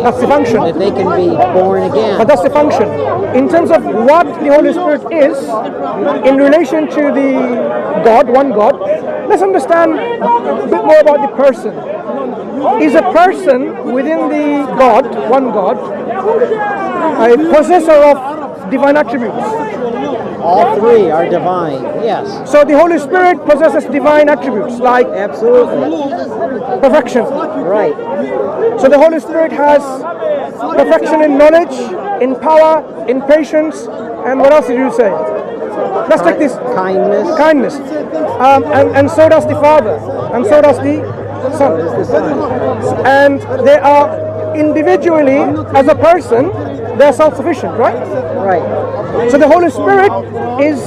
That's the function. That they can be born again. But that's the function. In terms of what the Holy Spirit is in relation to the God, one God, let's understand a bit more about the person. Is a person within the God, one God, a possessor of divine attributes? All three are divine, yes. So the Holy Spirit possesses divine attributes like Absolutely. perfection. Right. So the Holy Spirit has perfection in knowledge, in power, in patience, and what else did you say? Let's take this. Kindness. Kindness. And so does the Father, and so does the Son. And they are individually, as a person, they're self-sufficient, right? Right. So the Holy Spirit is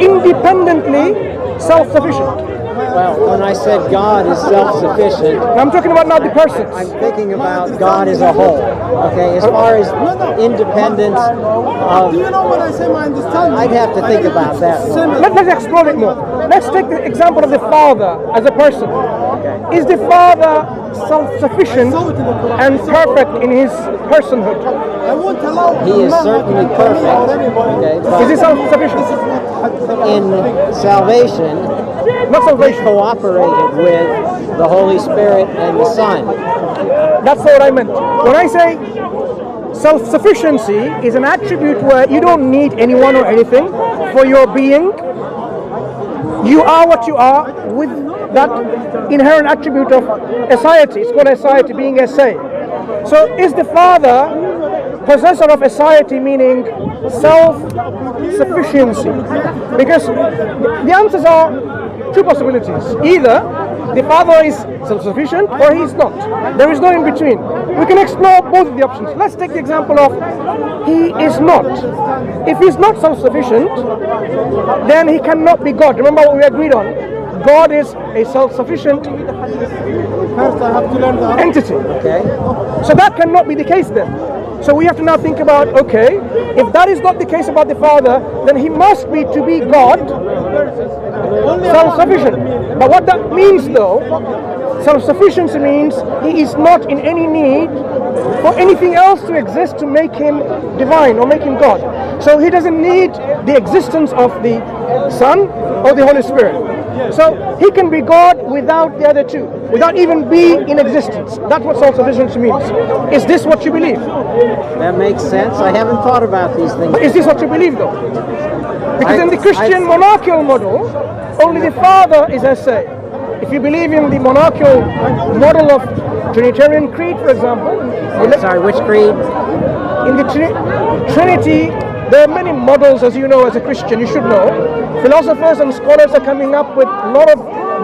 independently self-sufficient. Well, when I said God is self-sufficient, I'm talking about not the persons. I'm thinking about God as a whole. Okay, as far as independence of, I'd have to think about that one. Let's explore it more. Let's take the example of the Father as a person. Okay. Is the Father self-sufficient and perfect in his personhood? He is certainly perfect. Okay, Is he but self-sufficient? in salvation, Not he salvation. cooperated with the Holy Spirit and the Son. That's what I meant. When I say self-sufficiency is an attribute where you don't need anyone or anything for your being. You are what you are with that inherent attribute of aseity. It's called aseity, being essay. So is the Father possessor of aseity, meaning self-sufficiency? Because the answers are two possibilities. Either the Father is self-sufficient or he is not. There is no in between. We can explore both of the options. Let's take the example of he is not. If he's not self-sufficient, then he cannot be God. Remember what we agreed on. God is a self-sufficient entity. Okay? So that cannot be the case then. So we have to now think about, okay, if that is not the case about the Father, then he must be, to be God, self-sufficient. But what that means though, self-sufficiency means he is not in any need for anything else to exist to make him divine or make him God. So he doesn't need the existence of the Son or the Holy Spirit. So he can be God without the other two, without even being in existence. That's what self-sufficiency means. Is this what you believe? That makes sense. I haven't thought about these things. Is this what you believe though? Because in the Christian monarchical model, only the Father is essay. If you believe in the monarchical model of Trinitarian Creed, for example, Sorry, which creed? in the Trinity, there are many models, as you know, as a Christian, you should know. Philosophers and scholars are coming up with a lot of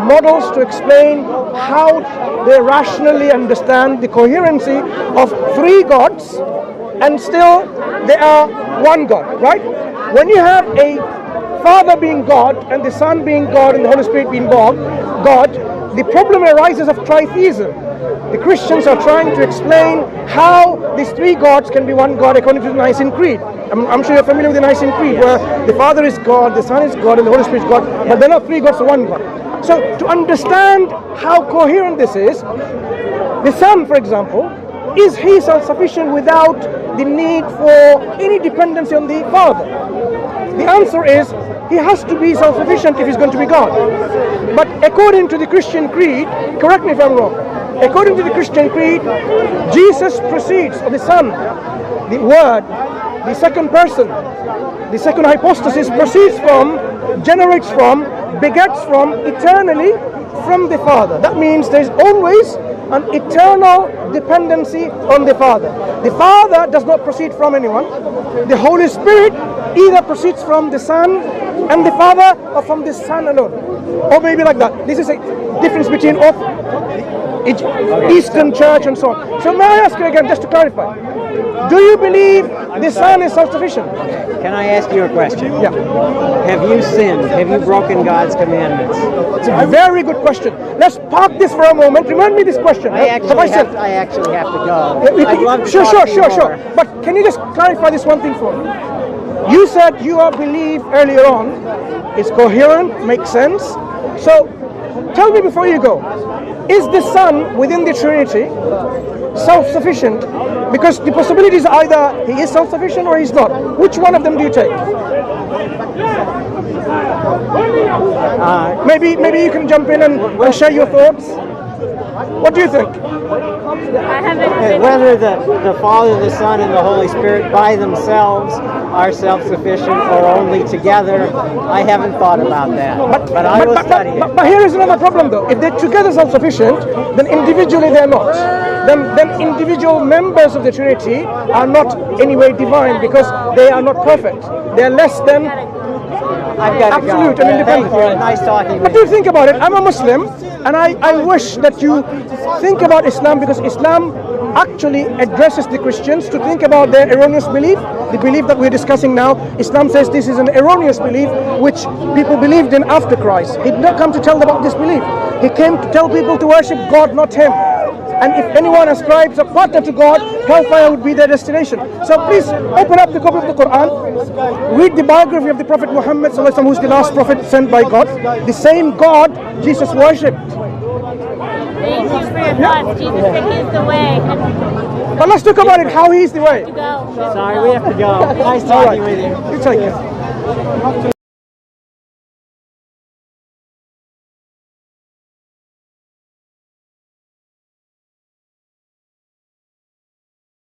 models to explain how they rationally understand the coherency of three gods, and still they are one God, right? When you have a Father being God, and the Son being God, and the Holy Spirit being God, the problem arises of tritheism. The Christians are trying to explain how these three gods can be one God according to the Nicene Creed. I'm sure you're familiar with the Nicene Creed, where the Father is God, the Son is God, and the Holy Spirit is God, but they're not three gods, one God. So to understand how coherent this is, the Son, for example, is he self-sufficient without the need for any dependency on the Father? The answer is, he has to be self-sufficient if he's going to be God. But according to the Christian Creed, correct me if I'm wrong, according to the Christian Creed, Jesus proceeds, or the Son, the Word, the second person, the second hypostasis proceeds from, generates from, begets from, eternally from the Father. That means there's always an eternal dependency on the Father. The Father does not proceed from anyone. The Holy Spirit either proceeds from the Son and the Father, or from the Son alone. Or maybe like that. This is a difference between Eastern Church and so on. So may I ask you again, just to clarify, do you believe the Son is self-sufficient? Can I ask you a question? Yeah. Have you sinned? Have you broken God's commandments? It's a very good question. Let's park this for a moment. Remind me this question. I actually have to go. Yeah, I'd love to sure. talk to you more. But can you just clarify this one thing for me? You said your belief earlier on is coherent, makes sense. So Tell me before you go, is the Son within the Trinity self-sufficient? Because the possibilities are either he is self-sufficient or he's not. Which one of them do you take? Maybe you can jump in and share your thoughts. What do you think? Whether the Father, the Son, and the Holy Spirit by themselves are self-sufficient or only together, I haven't thought about that. But I will study it. But here is another problem though. If they're together self-sufficient, then individually they're not. Then individual members of the Trinity are not anyway divine because they are not perfect. They are less than absolute and independent. Nice talking. What do you think about it? I'm a Muslim, and I wish that you think about Islam, because Islam actually addresses the Christians to think about their erroneous belief, the belief that we're discussing now. Islam says this is an erroneous belief which people believed in after Christ. He did not come to tell them about this belief. He came to tell people to worship God, not Him. And if anyone ascribes a partner to God, hellfire would be their destination. So please open up the copy of the Quran, read the biography of the Prophet Muhammad ﷺ, who's the last prophet sent by God. The same God Jesus worshipped. Thank you for your thoughts. Jesus said He's the way. But let's talk about it, how He's the way. To go. Sorry, we have to go. Nice talking with you. You take care.